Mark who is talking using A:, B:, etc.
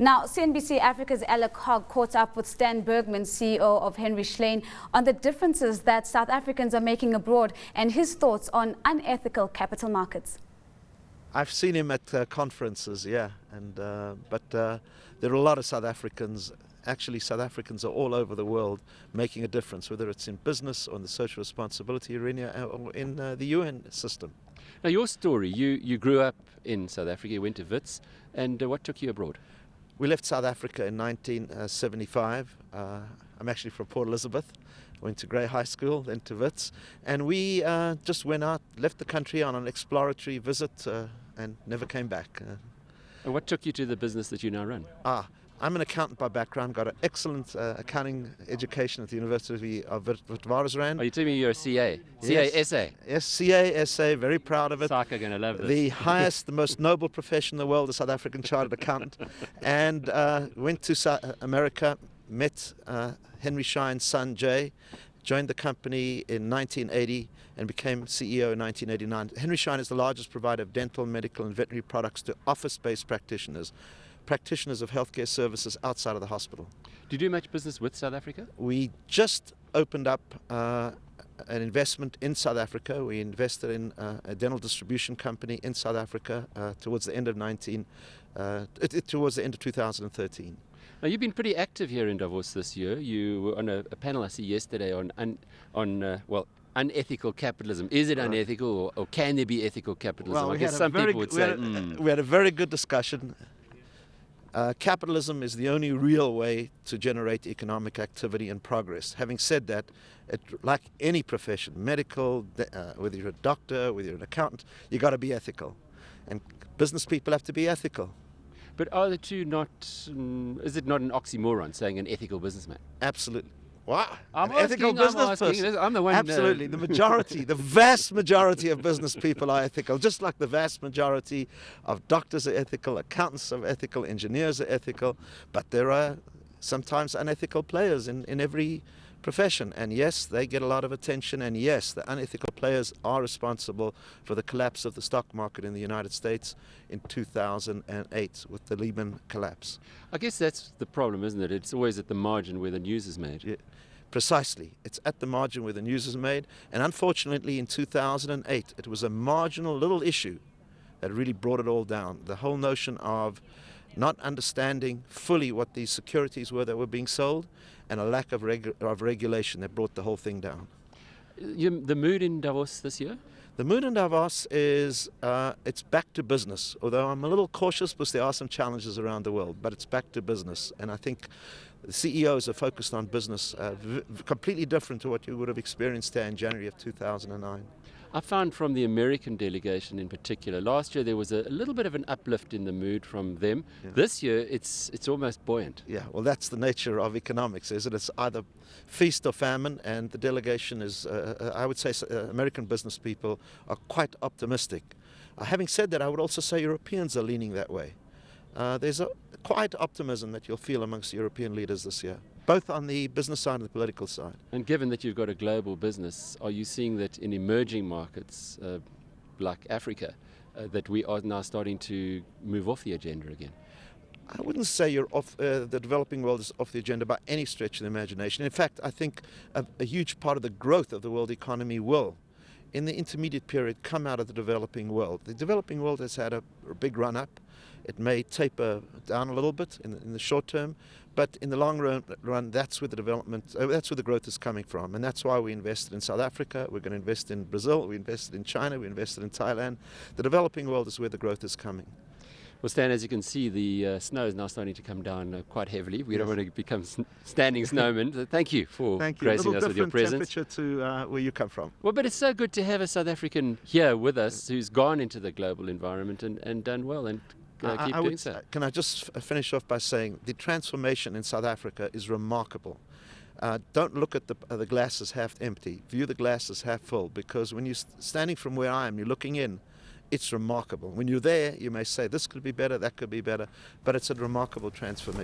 A: Now, CNBC Africa's Alecc Hogg caught up with Bergman, CEO of Schein, on the differences that South Africans are making abroad and his thoughts on unethical capital markets.
B: I've seen him at conferences, yeah, but there are a lot of South Africans. Actually, South Africans are all over the world making a difference, whether it's in business or in the social responsibility arena or in the UN system.
C: Now, your story, you grew up in South Africa, you went to Wits, and what took you abroad?
B: We left South Africa in 1975. I'm actually from Port Elizabeth. Went to Grey High School, then to Wits, and we just went out, left the country on an exploratory visit, and never came back.
C: And what took you to the business that you now run?
B: I'm an accountant by background, got an excellent accounting education at the University of Witwatersrand.
C: Are you telling me you're a CA? CA-SA?
B: Yes, CA-SA, very proud of it.
C: SACA are going to love this.
B: The highest, the most noble profession in the world, the South African Chartered Accountant. And went to America, met Henry Schein's son, Jay, joined the company in 1980 and became CEO in 1989. Henry Schein is the largest provider of dental, medical and veterinary products to office-based practitioners of healthcare services outside of the hospital.
C: Do you do much business with South Africa?
B: We just opened up an investment in South Africa. We invested in a dental distribution company in South Africa towards the end of 2013.
C: Now, you've been pretty active here in Davos this year. You were on a panel I see yesterday on unethical capitalism. Is it unethical, or can there be ethical capitalism?
B: Well,
C: I guess some people would say.
B: We had a very good discussion. Capitalism is the only real way to generate economic activity and progress. Having said that, like any profession, medical, whether you're a doctor, whether you're an accountant, you got to be ethical. And business people have to be ethical.
C: But are the two not, is it not an oxymoron saying an ethical businessman?
B: Absolutely. What?
C: I'm
B: an ethical business person?
C: I'm the one.
B: Absolutely. The majority, the vast majority of business people are ethical, just like the vast majority of doctors are ethical, accountants are ethical, engineers are ethical. But there are sometimes unethical players in every profession. And yes, they get a lot of attention. And yes, the unethical players are responsible for the collapse of the stock market in the United States in 2008 with the Lehman collapse.
C: I guess that's the problem, isn't it? It's always at the margin where the news is made.
B: Yeah, precisely. It's at the margin where the news is made. And unfortunately, in 2008, it was a marginal little issue that really brought it all down. The whole notion of not understanding fully what these securities were that were being sold, and a lack of regulation that brought the whole thing down.
C: The mood in Davos this year?
B: The mood in Davos is, it's back to business, although I'm a little cautious because there are some challenges around the world, but it's back to business. And I think the CEOs are focused on business, completely different to what you would have experienced there in January of 2009.
C: I found from the American delegation in particular, last year there was a little bit of an uplift in the mood from them. Yeah. This year it's almost buoyant.
B: Yeah, well, that's the nature of economics, isn't it? It's either feast or famine, and the delegation is, I would say, American business people are quite optimistic. Having said that, I would also say Europeans are leaning that way. There's a quiet optimism that you'll feel amongst European leaders this year, both on the business side and the political side.
C: And given that you've got a global business, are you seeing that in emerging markets like Africa, that we are now starting to move off the agenda again?
B: I wouldn't say you're off, the developing world is off the agenda by any stretch of the imagination. In fact, I think a huge part of the growth of the world economy will, in the intermediate period, come out of the developing world. The developing world has had a big run-up. It may taper down a little bit in the short term, but in the long run, that's where the development, that's where the growth is coming from, and that's why we invested in South Africa. We're going to invest in Brazil. We invested in China. We invested in Thailand. The developing world is where the growth is coming.
C: Well, Stan, as you can see, the snow is now starting to come down quite heavily. We don't want to become standing snowmen. So thank you for gracing us with your presence.
B: Temperature to where you come from.
C: Well, but it's so good to have a South African here with us who's gone into the global environment and done well and keep doing so.
B: Can I just finish off by saying the transformation in South Africa is remarkable. Don't look at the glass as half empty. View the glass as half full, because when you're standing from where I am, you're looking in, it's remarkable. When you're there, you may say, this could be better, that could be better, but it's a remarkable transformation.